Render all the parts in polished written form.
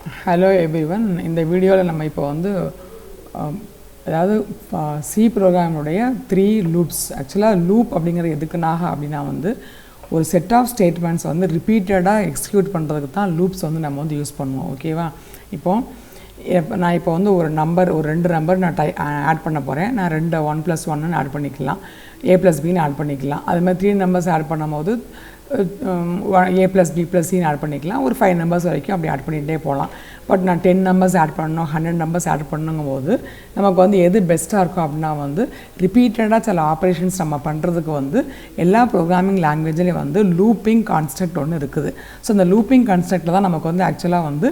Hello everyone. இந்த வீடியோவில் நம்ம இப்போ வந்து அதாவது சி ப்ரோக்ராமுடைய 3 லூப்ஸ். ஆக்சுவலாக லூப் அப்படிங்கிறது எதுக்குனாக அப்படின்னா வந்து ஒரு செட் ஆஃப் ஸ்டேட்மெண்ட்ஸ் வந்து ரிப்பீட்டடாக எக்ஸிக்யூட் பண்ணுறதுக்கு தான் லூப்ஸ் வந்து நம்ம வந்து யூஸ் பண்ணுவோம். ஓகேவா? நான் இப்போ வந்து ஒரு 2 நம்பர் நான் ஆட் பண்ண போகிறேன். நான் 1 + 1 ஆட் பண்ணிக்கலாம், a + bன்னு ஆட் பண்ணிக்கலாம். அது மாதிரி 3 நம்பர்ஸ் ஆட் பண்ணும்போது a + b + c ஆட் பண்ணிக்கலாம். ஒரு 5 நம்பர்ஸ் வரைக்கும் அப்படி ஆட் பண்ணிகிட்டே போகலாம். பட் நான் 10 நம்பர்ஸ் ஆட் பண்ணணும், 100 நம்பர்ஸ் ஆட் பண்ணுங்கும் போது நமக்கு வந்து எது பெஸ்ட்டாக இருக்கும் அப்படின்னா வந்து ரிப்பீட்டடாக சில ஆப்ரேஷன்ஸ் நம்ம பண்ணுறதுக்கு வந்து எல்லா ப்ரோக்ராமிங் லாங்குவேஜ்லேயும் வந்து லூப்பிங் கான்செப்ட் ஒன்று இருக்குது. ஸோ அந்த லூப்பிங் கான்செப்டில் தான் நமக்கு வந்து ஆக்சுவலாக வந்து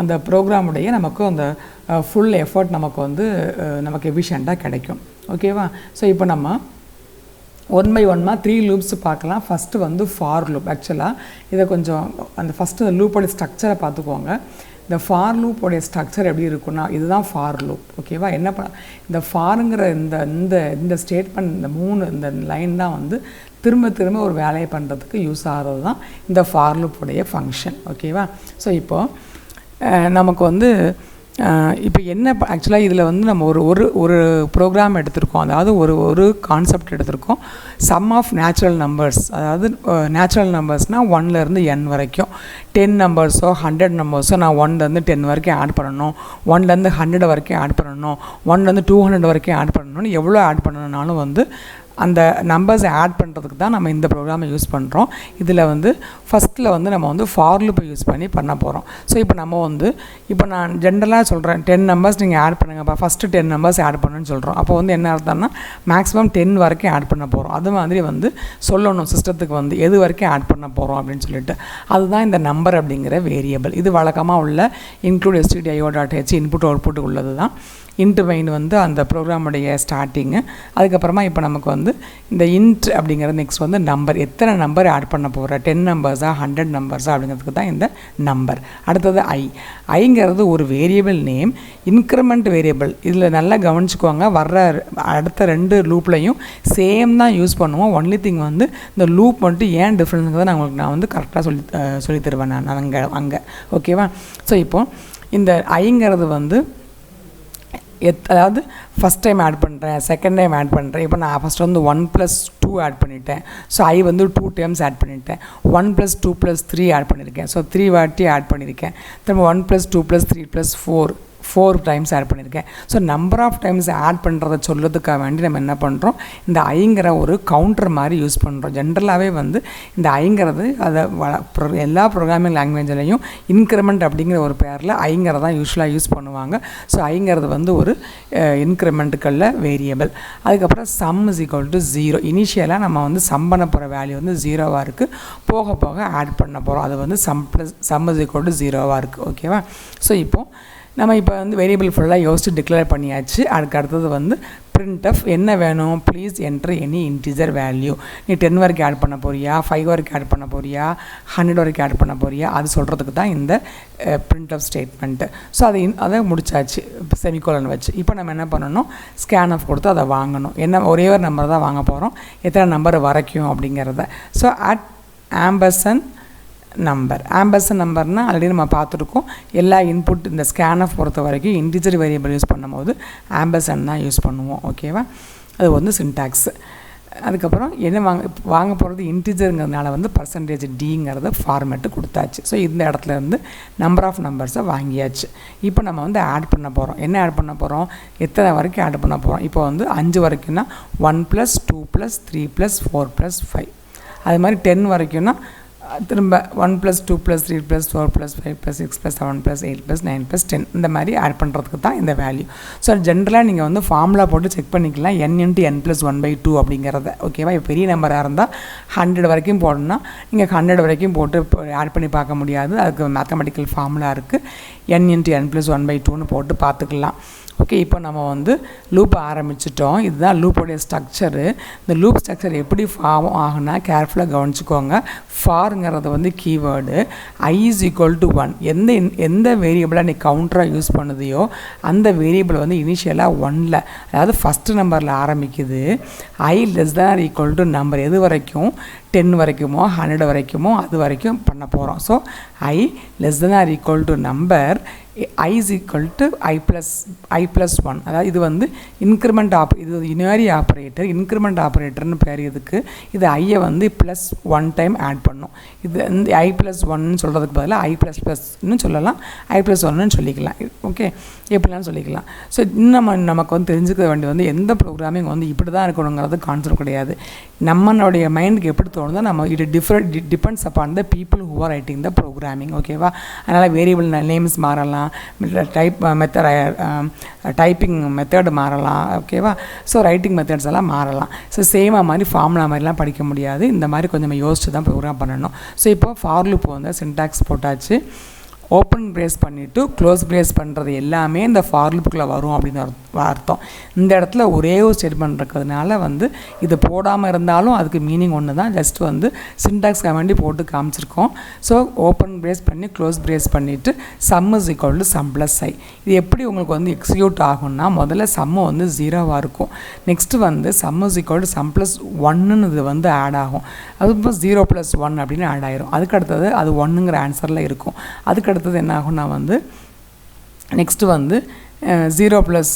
அந்த ப்ரோக்ராமுடைய நமக்கு அந்த ஃபுல் எஃபர்ட் நமக்கு எஃபிஷியண்ட்டாக கிடைக்கும். ஓகேவா? ஸோ இப்போ நம்ம 1 by 1 3 லூப்ஸ் பார்க்கலாம். ஃபஸ்ட்டு வந்து ஃபார் லூப். ஆக்சுவலாக இதை கொஞ்சம் அந்த ஃபஸ்ட்டு அந்த லூப்போடைய ஸ்ட்ரக்சரை பார்த்துக்கோங்க. இந்த ஃபார் லூப்போடைய ஸ்ட்ரக்சர் எப்படி இருக்குன்னா இதுதான் ஃபார் லூப். ஓகேவா? இந்த ஃபாருங்கிற இந்த ஸ்டேட்மெண்ட் இந்த லைன் தான் வந்து திரும்ப ஒரு வேலையை பண்ணுறதுக்கு யூஸ் ஆகிறது தான் இந்த ஃபார் லூப்போடைய ஃபங்க்ஷன். ஓகேவா? ஸோ இப்போது நமக்கு வந்து இப்போ என்ன ஆக்சுவலாக இதில் வந்து நம்ம ஒரு ப்ரோக்ராம் எடுத்திருக்கோம். அதாவது ஒரு கான்செப்ட் எடுத்திருக்கோம். Sum of natural numbers. அதாவது நேச்சுரல் நம்பர்ஸ்னால் 1லேருந்து n வரைக்கும் 10 நம்பர்ஸோ 100 நம்பர்ஸோ நான் 1லேருந்து 10 வரைக்கும் ஆட் பண்ணணும், 1லேருந்து 100 வரைக்கும் ஆட் பண்ணணும், 1லேருந்து 200 வரைக்கும் ஆட் பண்ணணும்னு எவ்வளோ ஆட் பண்ணணுன்னாலும் வந்து அந்த நம்பர்ஸை ஆட் பண்ணுறதுக்கு தான் நம்ம இந்த ப்ரோக்ராமை யூஸ் பண்ணுறோம். இதில் வந்து ஃபஸ்ட்டில் வந்து நம்ம வந்து ஃபார் லூப்பை யூஸ் பண்ண போகிறோம். ஸோ இப்போ நான் ஜென்ரலாக சொல்கிறேன், 10 நம்பர்ஸ் நீங்கள் ஆட் பண்ணுங்கப்பா, ஃபஸ்ட்டு 10 நம்பர்ஸ் ஆட் பண்ணுன்னு சொல்கிறோம். அப்போ வந்து என்ன அர்த்தம்னா மேக்ஸிமம் 10 வரைக்கும் ஆட் பண்ண போகிறோம். அது மாதிரி வந்து சொல்லணும் சிஸ்டத்துக்கு வந்து எது வரைக்கும் ஆட் பண்ண போகிறோம் அப்படின்னு சொல்லிட்டு. அதுதான் இந்த நம்பர் அப்படிங்கிற வேரியபிள். இது வழக்கமாக உள்ள இன்க்ளூட் stdio.h இன்புட் அவுட்புட் உள்ளது தான். இன்ட்டு மெயின் வந்து அந்த ப்ரோக்ராமுடைய ஸ்டார்டிங்கு. அதுக்கப்புறமா இப்போ நமக்கு வந்து இந்த இன்ட் அப்படிங்கிறது நெக்ஸ்ட் வந்து நம்பர். எத்தனை நம்பர் ஆட் பண்ண போகிற, 10 நம்பர்ஸா 100 நம்பர்ஸா அப்படிங்கிறதுக்கு தான் இந்த நம்பர். அடுத்தது ஐங்கிறது ஒரு வேரியபிள் நேம், இன்க்ரிமெண்ட் வேரியபிள். இதில் நல்லா கவனிச்சுக்குவாங்க, அடுத்த 2 லூப்லையும் சேம் தான் யூஸ் பண்ணுவோம். ஒன்லி திங் வந்து இந்த லூப் மட்டும் ஏன் டிஃப்ரென்ஸுங்கிறத நான் வந்து கரெக்டாக சொல்லி தருவேன் நான் அங்கே. ஓகேவா? ஸோ இப்போது இந்த ஐங்கிறது வந்து அதாவது ஃபஸ்ட் டைம் ஆட் பண்ணுறேன், செகண்ட் டைம் ஆட் பண்ணுறேன். இப்போ நான் ஃபஸ்ட் வந்து 1 + 2 ஆட் பண்ணிட்டேன். ஸோ வந்து 2 டைம்ஸ் ஆட் பண்ணிட்டேன். 1 + 2 + 3 ஆட் பண்ணியிருக்கேன். ஸோ 3 வாட்டி ஆட் பண்ணியிருக்கேன். திரும்ப 1 + 2 + 3 + 4 டைம்ஸ் ஆட் பண்ணியிருக்கேன். So number of times add பண்ணுறத சொல்கிறதுக்காக வேண்டி நம்ம என்ன பண்ணுறோம், இந்த ஐங்கிற ஒரு கவுண்டர் மாதிரி யூஸ் பண்ணுறோம். ஜென்ரலாகவே வந்து இந்த ஐங்கிறது எல்லா ப்ரோக்ராமிங் லாங்குவேஜ்லேயும் இன்க்ரிமெண்ட் அப்படிங்கிற ஒரு பேரில் ஐங்கிறதான் யூஸ்வலாக யூஸ் பண்ணுவாங்க. ஸோ ஐங்கிறது வந்து ஒரு இன்க்ரிமெண்ட்டுக்குள்ள வேரியபிள். அதுக்கப்புறம் சம் = 0. இனிஷியலாக நம்ம வந்து சம் பண்ண போகிற வேல்யூ வந்து 0வாக இருக்குது. போக ஆட் பண்ண போகிறோம். அது வந்து சம் = 0வாக இருக்குது. ஓகேவா? ஸோ இப்போது நம்ம இப்போ வந்து வேரியபிள் ஃபுல்லாக யோசிச்சு டிக்ளேர் பண்ணியாச்சு. அடுத்தது வந்து printf என்ன வேணும், please enter any integer value. நீ 10 வரைக்கும் ஆட் பண்ண போறியா, 5 வரைக்கும் ஆட் பண்ண போறியா, 100 வரைக்கும் ஆட் பண்ண போறியா, அது சொல்கிறதுக்கு தான் இந்த printf ஸ்டேட்மெண்ட்டு. ஸோ அதை முடிச்சாச்சு செமிகோலன் வச்சு. இப்போ நம்ம என்ன பண்ணணும், ஸ்கேன்ஆஃப் கொடுத்து அதை வாங்கணும். ஒரே ஒரு நம்பர் தான் வாங்க போகிறோம், எத்தனை நம்பர் வரைக்கும் அப்படிங்கிறத. ஸோ @ நம்பர்னால் ஆல்ரெடி நம்ம பார்த்துருக்கோம். எல்லா இன்புட் இந்த ஸ்கேன்ஆஃப் பொறுத்த வரைக்கும் இன்டிஜர் வேரியபிள் யூஸ் பண்ணும்போது ஆம்பர்சன் தான் யூஸ் பண்ணுவோம். ஓகேவா? அது வந்து சின்டாக்ஸ். அதுக்கப்புறம் என்ன வாங்க போகிறது இன்டிஜருங்கிறதுனால வந்து %d ஃபார்மேட்டு கொடுத்தாச்சு. ஸோ இந்த இடத்துல இருந்து நம்பர் ஆஃப் நம்பர்ஸை வாங்கியாச்சு. இப்போ நம்ம வந்து ஆட் பண்ண போகிறோம். என்ன ஆட் பண்ண போகிறோம், எத்தனை வரைக்கும் ஆட் பண்ண போகிறோம். இப்போ வந்து 5 வரைக்கும்னா 1 + 2 + 3 + 4 + 5. அது மாதிரி 10 வரைக்கும்னா திரும்ப 1 + 2 + 3 + 4 + 5 + 6 + 7 + 8 + 9 + 10 இந்த மாதிரி ஆட் பண்ணுறதுக்கு தான் இந்த வேல்யூ. ஸோ ஜென்ரலாக நீங்கள் வந்து ஃபார்முலா போட்டு செக் பண்ணிக்கலாம், n × n + 1/2 அப்படிங்கிறத. ஓகேவா? இப்போ பெரிய நம்பராக இருந்தால் 100 வரைக்கும் போடணும்னா நீங்கள் 100 வரைக்கும் போட்டு ஆட் பண்ணி பார்க்க முடியாது. அதுக்கு மேத்தமெட்டிக்கல் ஃபார்முலா இருக்குது, n × n + 1/2ன்னு போட்டு பார்த்துக்கலாம். ஓகே, இப்போ நம்ம வந்து லூப் ஆரம்பிச்சிட்டோம். இதுதான் லூப்போடைய ஸ்ட்ரக்சரு. இந்த லூப் ஸ்ட்ரக்சர் எப்படி ஃபார்ம் ஆகுனா கேர்ஃபுல்லாக கவனிச்சுக்கோங்க. ஃபாருங்கிறது வந்து கீவேர்டு. I = 1. எந்த வேரியபிளை நீ கவுண்டராக யூஸ் பண்ணுதையோ அந்த வேரியபிள் வந்து இனிஷியலாக 1ல், அதாவது ஃபஸ்ட்டு நம்பரில் ஆரம்பிக்குது. I <= நம்பர் எது வரைக்கும் 10 வரைக்குமோ 100 வரைக்குமோ அது வரைக்கும் பண்ண போகிறோம். So I <= number I = I+1. அதாவது இது வந்து இன்க்ரிமெண்ட் இது யூனினரி ஆப்ரேட்டர். இன்க்ரிமெண்ட் ஆப்ரேட்டர்னு பேர் இதுக்கு. இது ஐயை வந்து +1 டைம் ஆட் பண்ணும். இது இந்த I+1 சொல்கிறதுக்கு பதிலாக I++ன்னு சொல்லலாம், I+1ன்னு சொல்லிக்கலாம். ஓகே, எப்படிலாம் சொல்லிக்கலாம். ஸோ இன்னும் நமக்கு வந்து தெரிஞ்சுக்க வேண்டியது வந்து எந்த ப்ரோக்ராமிங் வந்து இப்படி தான் இருக்கணுங்கிறது கான்செப்ட் கிடையாது. நம்மளுடைய மைண்டுக்கு எப்படி தோணுதோ நம்ம depends upon the people who are writing the programming. ஓகேவா? அதனால் வேரியபிள் நேம்ஸ் மாறலாம், டைப்பிங் மெத்தட் மாறலாம். ஓகேவா? ஸோ ரைட்டிங் மெத்தட்ஸ் எல்லாம் மாறலாம். ஸோ சேமாக மாதிரி ஃபார்முலா மாதிரிலாம் படிக்க முடியாது. இந்த மாதிரி கொஞ்சம் யோசிச்சு தான் ப்ரோக்ராம் பண்ணணும். ஸோ இப்போ ஃபார் லூப் வந்து சின்டாக்ஸ் போட்டாச்சு. ஓப்பன் பிரேஸ் பண்ணிவிட்டு க்ளோஸ் பிரேஸ் பண்ணுறது எல்லாமே இந்த ஃபார் லூப்புக்குள்ளே வரும் அப்படின்னு அர்த்தம். இந்த இடத்துல ஒரே ஒரு ஸ்டேட்மெண்ட் இருக்கிறதுனால வந்து இது போடாமல் இருந்தாலும் அதுக்கு மீனிங் ஒன்று தான். ஜஸ்ட் வந்து சின்டாக்ஸ்க்காக வேண்டி போட்டு காமிச்சிருக்கோம். ஸோ ஓப்பன் பிரேஸ் பண்ணி க்ளோஸ் பிரேஸ் பண்ணிவிட்டு sum = sum + i. இது எப்படி உங்களுக்கு வந்து எக்ஸிக்யூட் ஆகும்னா முதல்ல சம்மு வந்து 0வாக இருக்கும். நெக்ஸ்ட்டு வந்து sum = sum + 1ன்னு இது வந்து ஆட் ஆகும். அது இப்போ 0 + 1 அப்படின்னு ஆட் ஆயிரும். அதுக்கடுத்தது அது 1ங்கிற ஆன்சரில் இருக்கும். அதுக்கடுத்தது என்ன ஆகும்னா வந்து நெக்ஸ்ட்டு வந்து 0 +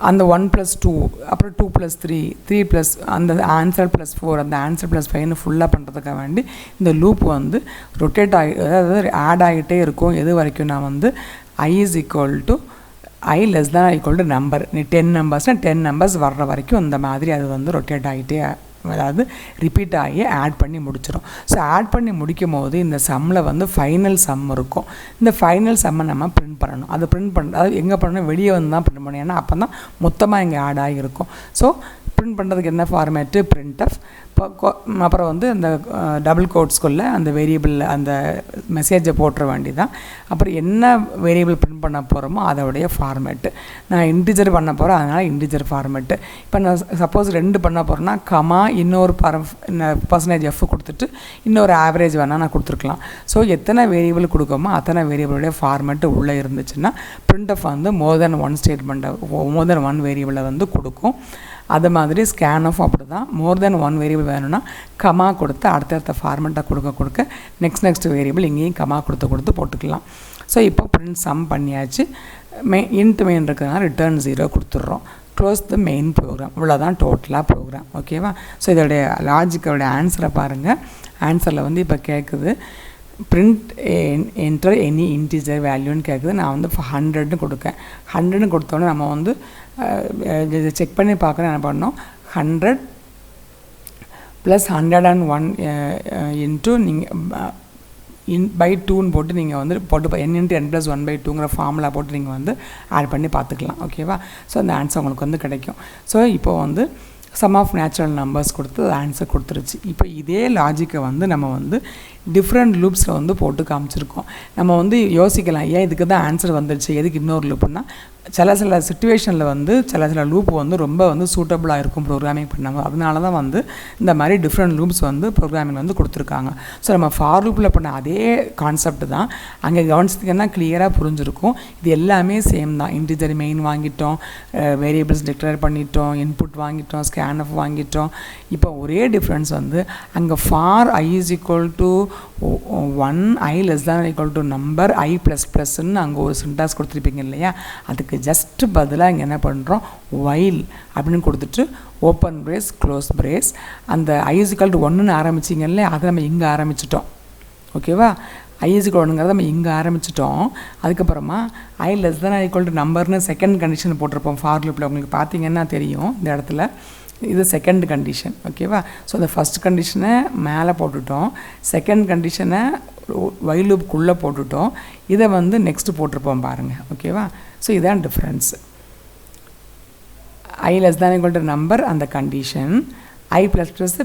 அந்த 1 + 2, அப்புறம் 2 + 3, 3 + அந்த ஆன்சர் +4, அந்த ஆன்சர் +5ன்னு ஃபுல்லாக பண்ணுறதுக்காக வேண்டி இந்த லூப் வந்து ரொட்டேட் அதாவது ஆட் ஆகிட்டே இருக்கும். எது வரைக்கும் நான் வந்து I <= நம்பர். நீ 10 நம்பர்ஸ்னால் 10 நம்பர்ஸ் வர்ற வரைக்கும் இந்த மாதிரி அது வந்து ரொட்டேட் ஆகிட்டே, அதாவது ரிப்பீட் ஆகி ஆட் பண்ணி முடிச்சிடும். ஸோ ஆட் பண்ணி முடிக்கும் போது இந்த சம்மில் வந்து ஃபைனல் சம் இருக்கும். இந்த ஃபைனல் சம்மை நம்ம பிரிண்ட் பண்ணணும். அதை பிரிண்ட் அதாவது எங்கே பண்ணணும், வெளியே வந்து தான் பிரிண்ட் பண்ணணும். ஏன்னா அப்போ தான் மொத்தமாக இங்கே ஆட் ஆகியிருக்கும். ஸோ பிரிண்ட் பண்ணுறதுக்கு என்ன ஃபார்மேட்டு, printf. அப்புறம் வந்து அந்த டபுள் கோட்ஸ்குள்ளே அந்த வேரியபிள் அந்த மெசேஜை போட்டுற வேண்டிதான். அப்புறம் என்ன வேரியபிள் பிரிண்ட் பண்ண போகிறோமோ அதோடைய ஃபார்மேட்டு. நான் இன்டிஜர் பண்ண போகிறேன், அதனால் இன்டிஜர் ஃபார்மேட்டு. இப்போ நான் சப்போஸ் 2 பண்ண போகிறேன்னா கமா இன்னொரு %f கொடுத்துட்டு இன்னொரு ஆவரேஜ் வேணால் நான் கொடுத்துருக்கலாம். ஸோ எத்தனை வேரியபிள் கொடுக்கோமோ அத்தனை வேரியபிளுடைய ஃபார்மேட்டு உள்ளே இருந்துச்சுன்னா printf வந்து மோர் தென் 1 ஸ்டேட்மெண்ட்டை, மோர் தென் 1 வேரியபிளை வந்து கொடுக்கும். அது மாதிரி ஸ்கேன்-ஆஃப் அப்படி தான். மோர் தென் 1 வேரியபிள் வேணும்னா கமா கொடுத்து அடுத்தடுத்த ஃபார்மெட்டாக கொடுக்க நெக்ஸ்ட் வேரியபிள் இங்கேயும் கமா கொடுத்து போட்டுக்கலாம். ஸோ இப்போ பிரிண்ட் சம் பண்ணியாச்சு. இன்ட் மெயின் இருக்கிறதுனால ரிட்டர்ன் 0 கொடுத்துட்றோம். Close the main program. இவ்வளோதான் டோட்டலாக ப்ரோக்ராம். ஓகேவா? ஸோ இதோடைய லாஜிக்கோடைய ஆன்சரை பாருங்கள். ஆன்சரில் வந்து இப்போ கேட்குது print enter any integer valueன்னு கேட்குது. நான் வந்து 100ன்னு கொடுக்கேன். 100ன்னு கொடுத்தோன்னே நம்ம வந்து செக் பண்ணி பார்க்குறேன். என்ன பண்ணோம், 100 + 101 இன்ட்டு நீங்கள் by 2ன்னு போட்டு நீங்கள் வந்து போட்டு n × n + 1/2ங்கிற ஃபார்முலா போட்டு நீங்கள் வந்து ஆட் பண்ணி பார்த்துக்கலாம். ஓகேவா? ஸோ அந்த ஆன்சர் உங்களுக்கு வந்து கிடைக்கும். ஸோ இப்போ வந்து சம் ஆஃப் நேச்சுரல் நம்பர்ஸ் கொடுத்து ஆன்சர் கொடுத்துருச்சு. இப்போ இதே லாஜிக்கை வந்து நம்ம வந்து டிஃப்ரெண்ட் லூப்ஸில் வந்து போட்டு காமிச்சிருக்கோம். நம்ம வந்து யோசிக்கலாம், ஏன் இதுக்கு தான் ஆன்சர் வந்துடுச்சு, எதுக்கு இன்னொரு லூப்புன்னா சில சிச்சுவேஷனில் வந்து சில லூப் வந்து ரொம்ப வந்து சூட்டபுளாக இருக்கும் ப்ரோக்ராமிங் பண்ணாங்க. அதனால தான் வந்து இந்த மாதிரி டிஃப்ரெண்ட் லூப்ஸ் வந்து ப்ரோக்ராமிங் வந்து கொடுத்துருக்காங்க. ஸோ நம்ம ஃபார் லூப்பில் பண்ண அதே கான்செப்ட் தான் அங்கே கவனிச்சிங்கன்னா கிளியராக புரிஞ்சிருக்கும். இது எல்லாமே சேம் தான். இன்டிஜர் மெயின் வாங்கிட்டோம், வேரியபிள்ஸ் டிக்ளேர் பண்ணிட்டோம், இன்புட் வாங்கிட்டோம், ஸ்கேன்-ஆஃப் வாங்கிட்டோம். இப்போ ஒரே டிஃப்ரென்ஸ் வந்து அங்கே ஃபார் I = 1, I <= நம்பர் I++ன்னு அங்கே ஒரு சின்டாக்ஸ் கொடுத்துருப்பீங்க இல்லையா, அதுக்கு ஜஸ்ட் பதிலாக இங்கே என்ன பண்ணுறோம், while அப்படின்னு கொடுத்துட்டு ஓப்பன் பிரேஸ் க்ளோஸ் பிரேஸ். அந்த I = 1ன்னு ஆரம்பிச்சிங்க இல்லையா, அதை நம்ம இங்கே ஆரம்பிச்சிட்டோம். ஓகேவா? I = 1ங்கிறத நம்ம இங்கே ஆரம்பிச்சிட்டோம். அதுக்கப்புறமா I <= நம்பர்னு செகண்ட் கண்டிஷன் போட்டிருப்போம் ஃபார் லூப்பில். உங்களுக்கு பார்த்தீங்கன்னா தெரியும் இந்த இடத்துல இது செகண்ட் கண்டிஷன். ஓகேவா? ஸோ அந்த ஃபஸ்ட் கண்டிஷனை மேலே போட்டுட்டோம், செகண்ட் கண்டிஷனை வைல் லூப்புக்குள்ளே போட்டுட்டோம், இதை வந்து நெக்ஸ்ட்டு போட்டிருப்போம் பாருங்கள். ஓகேவா? ஸோ இதுதான் டிஃப்ரென்ஸ். I <= நம்பர் அந்த கண்டிஷன், I++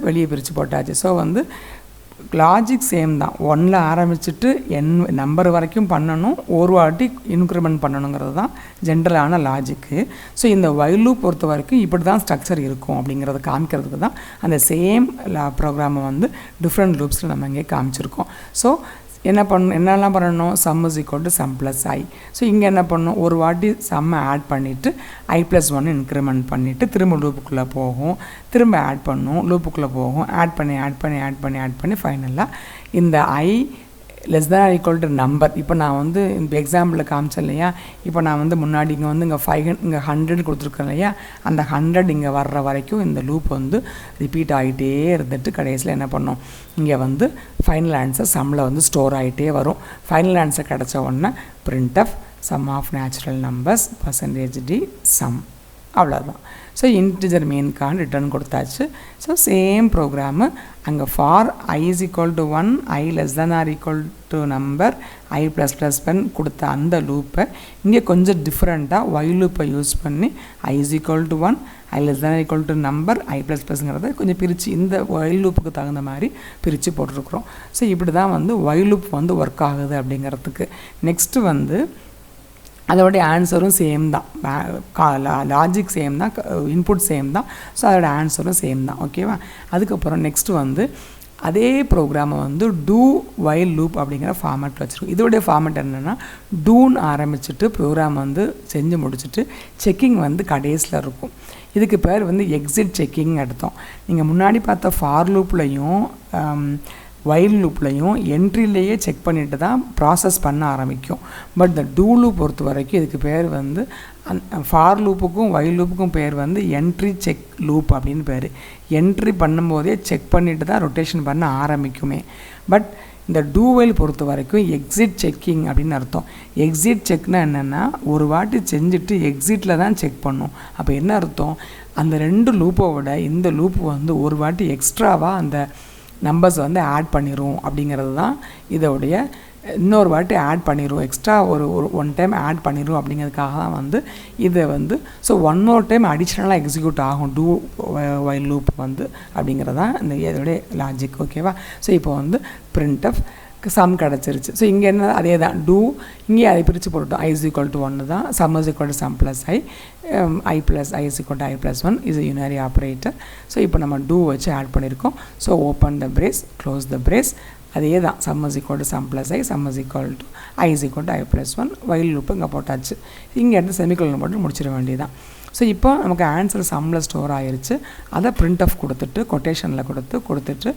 வெளியே பிரித்து போட்டாச்சு. ஸோ வந்து லாஜிக் சேம் தான். 1ல் ஆரம்பிச்சுட்டு நம்பர் வரைக்கும் பண்ணணும், ஒரு வாட்டி இன்க்ரிமெண்ட் பண்ணணுங்கிறது தான் ஜென்ரலான லாஜிக்கு. ஸோ இந்த வைல் லூப் பொறுத்த வரைக்கும் இப்படி தான் ஸ்ட்ரக்சர் இருக்கும் அப்படிங்கிறத காமிக்கிறதுக்கு தான் அந்த சேம் ப்ரோக்ராமை வந்து டிஃப்ரெண்ட் லூப்ஸில் நம்ம இங்கே காமிச்சிருக்கோம். ஸோ என்னெல்லாம் பண்ணணும், some is equal to some plus I. So இங்கே என்ன பண்ணணும், ஒரு வாட்டி சம்மை ஆட் பண்ணிவிட்டு i+1 இன்க்ரிமெண்ட் பண்ணிவிட்டு திரும்ப லூப்புக்குள்ளே போகும், திரும்ப ஆட் பண்ணும், லூப்புக்குள்ளே போகும், ஆட் பண்ணி ஃபைனலாக இந்த i less than or equal to number. இப்போ நான் வந்து இந்த எக்ஸாம்பிளில் காமிச்சேன் இல்லையா, இப்போ நான் வந்து முன்னாடி இங்கே வந்து இங்கே 100 கொடுத்துருக்கேன் இல்லையா, அந்த 100 இங்கே வர்ற வரைக்கும் இந்த லூப் வந்து ரிப்பீட் ஆகிட்டே இருந்துட்டு கடைசியில் என்ன பண்ணோம், இங்கே வந்து ஃபைனல் ஆன்சர் சம்மில் வந்து ஸ்டோர் ஆகிட்டே வரும். ஃபைனல் ஆன்சர் கிடச்ச உடனே printf sum of natural numbers %d sum, அவ்வளோதான். ஸோ இன்டிஜர் மெயின்கான் ரிட்டர்ன் கொடுத்தாச்சு. ஸோ சேம் ப்ரோக்ராமு அங்கே for i is equal to 1, i less than or equal to number i++n கொடுத்த அந்த லூப்பை இங்கே கொஞ்சம் டிஃப்ரெண்ட்டாக y லூப்பை யூஸ் பண்ணி i is equal to 1, i less than or equal to number i++ங்கிறத கொஞ்சம் பிரித்து இந்த y லூப்புக்கு தகுந்த மாதிரி பிரித்து போட்டிருக்கிறோம். ஸோ இப்படி தான் வந்து y லூப் வந்து ஒர்க் ஆகுது அப்படிங்கிறதுக்கு. நெக்ஸ்ட்டு வந்து அதோடைய ஆன்சரும் சேம் தான், லாஜிக் சேம் தான், இன்புட் சேம் தான். ஸோ அதோட ஆன்சரும் சேம் தான். ஓகேவா. அதுக்கப்புறம் நெக்ஸ்ட்டு வந்து அதே ப்ரோக்ராமை வந்து டூ வைல் லூப் அப்படிங்கிற ஃபார்மேட்டில் வச்சுருக்கோம். இதோடைய ஃபார்மேட் என்னென்னா, டூன்னு ஆரம்பிச்சுட்டு ப்ரோக்ராம் வந்து செஞ்சு முடிச்சுட்டு செக்கிங் வந்து கடைசியில் இருக்கும். இதுக்கு பேர் வந்து எக்ஸிட் செக்கிங் எடுத்தோம். நீங்கள் முன்னாடி பார்த்த ஃபார் லூப்லையும் வைல் லூப்லையும் என்ட்ரிலேயே செக் பண்ணிட்டு தான் ப்ராசஸ் பண்ண ஆரம்பிக்கும். பட் இந்த டூ லூப் பொறுத்த வரைக்கும் இதுக்கு பேர் வந்து ஃபார் லூப்புக்கும் வைல் லூப்புக்கும் பேர் வந்து என்ட்ரி செக் லூப் அப்படின்னு பேர். என்ட்ரி பண்ணும்போதே செக் பண்ணிட்டு தான் ரொட்டேஷன் பண்ண ஆரம்பிக்குமே. பட் இந்த டூ வைல் பொறுத்த வரைக்கும் எக்ஸிட் செக்கிங் அப்படின்னு அர்த்தம். எக்ஸிட் செக்னால் என்னென்னா, ஒரு வாட்டி செஞ்சுட்டு எக்ஸிட்டில் தான் செக் பண்ணும். அப்போ என்ன அர்த்தம், அந்த ரெண்டு லூப்பை விட இந்த லூப்பு வந்து ஒரு வாட்டி எக்ஸ்ட்ராவாக அந்த நம்பர்ஸ் வந்து ஆட் பண்ணிடும் அப்படிங்கிறது தான் இதோடைய. இன்னொரு வாட்டி ஆட் பண்ணிடும், எக்ஸ்ட்ரா ஒரு ஒன் டைம் ஆட் பண்ணிடும் அப்படிங்கிறதுக்காக தான் வந்து இதை வந்து ஸோ ஒன் மோர் டைம் அடிஷ்னலாக எக்ஸிக்யூட் ஆகும் டூ வைல் லூப் வந்து அப்படிங்கிறதான் இந்த இதோடைய லாஜிக். ஓகேவா. ஸோ இப்போ வந்து printf சம் கிடச்சிருச்சு. ஸோ இங்கே என்ன அதே தான் டூ, இங்கே அதை பிரித்து போட்டோம். i is equal to 1 தான், sum is equal to sum plus i, i is equal to i+1 is a unary operator. So இப்போ நம்ம டூ வச்சு ஆட் பண்ணியிருக்கோம். So open the brace, close the brace, அதே தான் sum is equal to sum plus i, sum is equal to i is equal to i+1, while loop இங்கே போட்டாச்சு. இங்கே எடுத்து செமிகோலன் போட்டு முடிச்சிட வேண்டியதான். ஸோ இப்போ நமக்கு ஆன்சர் சம்மில் ஸ்டோர் ஆகிருச்சு. அதை printf கொடுத்துட்டு கொட்டேஷனில் கொடுத்துட்டு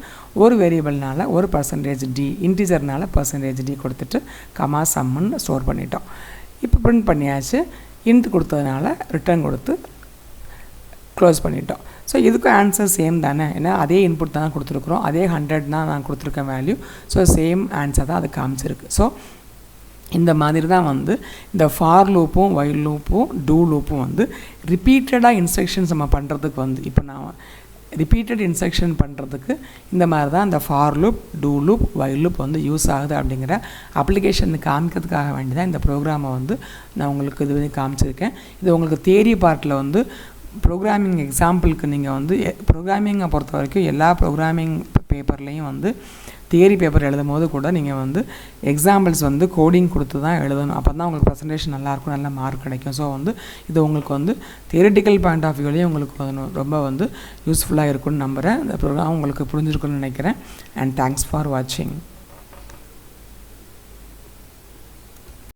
ஒரு வேரியபிள்னால ஒரு %d, இன்டிஜர்னால %d கொடுத்துட்டு கமா சம்முன்னு ஸ்டோர் பண்ணிட்டோம். இப்போ பிரிண்ட் பண்ணியாச்சு. இன்ட் கொடுத்ததுனால ரிட்டர்ன் கொடுத்து க்ளோஸ் பண்ணிட்டோம். ஸோ இதுக்கும் ஆன்சர் சேம் தானே, ஏன்னா அதே இன்புட் தான் கொடுத்துருக்குறோம், அதே 100 தான் நான் கொடுத்துருக்கேன் வேல்யூ. ஸோ சேம் ஆன்சர் தான் அது காமிச்சிருக்கு. ஸோ இந்த மாதிரி தான் வந்து இந்த ஃபார் லூப்பும் வைல் லூப்பும் டூ லூப்பும் வந்து ரிப்பீட்டடாக இன்ஸ்ட்ரக்ஷன்ஸ் நம்ம பண்ணுறதுக்கு வந்து இப்போ நான் ரிப்பீட்டட் இன்ஸ்ட்ரக்ஷன் பண்ணுறதுக்கு இந்த மாதிரி தான் இந்த for loop, do loop, while loop வந்து யூஸ் ஆகுது அப்படிங்கிற அப்ளிகேஷன் காமிக்கிறதுக்காக வேண்டி தான் இந்த ப்ரோக்ராமை வந்து நான் உங்களுக்கு இது வந்து காமிச்சிருக்கேன். இது உங்களுக்கு தியரி பார்ட்டில் வந்து ப்ரோக்ராமிங் எக்ஸாம்பிளுக்கு நீங்கள் வந்து ப்ரோக்ராமிங்கை பொறுத்த வரைக்கும் எல்லா ப்ரோக்ராமிங் பேப்பர்லேயும் வந்து தியரி பேப்பர் எழுதும் போது கூட நீங்கள் வந்து எக்ஸாம்பிள்ஸ் வந்து கோடிங் கொடுத்து தான் எழுதணும். அப்போ தான் உங்களுக்கு ப்ரெசன்டேஷன் நல்லாயிருக்கும், நல்ல மார்க் கிடைக்கும். ஸோ வந்து இது உங்களுக்கு வந்து தியரிட்டிக்கல் பாயிண்ட் ஆஃப் வியூலேயும் உங்களுக்கு ரொம்ப வந்து யூஸ்ஃபுல்லாக இருக்கும்னு நம்புகிறேன். இந்த ப்ரோக்ராம் உங்களுக்கு புரிஞ்சிருக்குன்னு நினைக்கிறேன். அண்ட் தேங்க்ஸ் ஃபார் வாட்சிங்.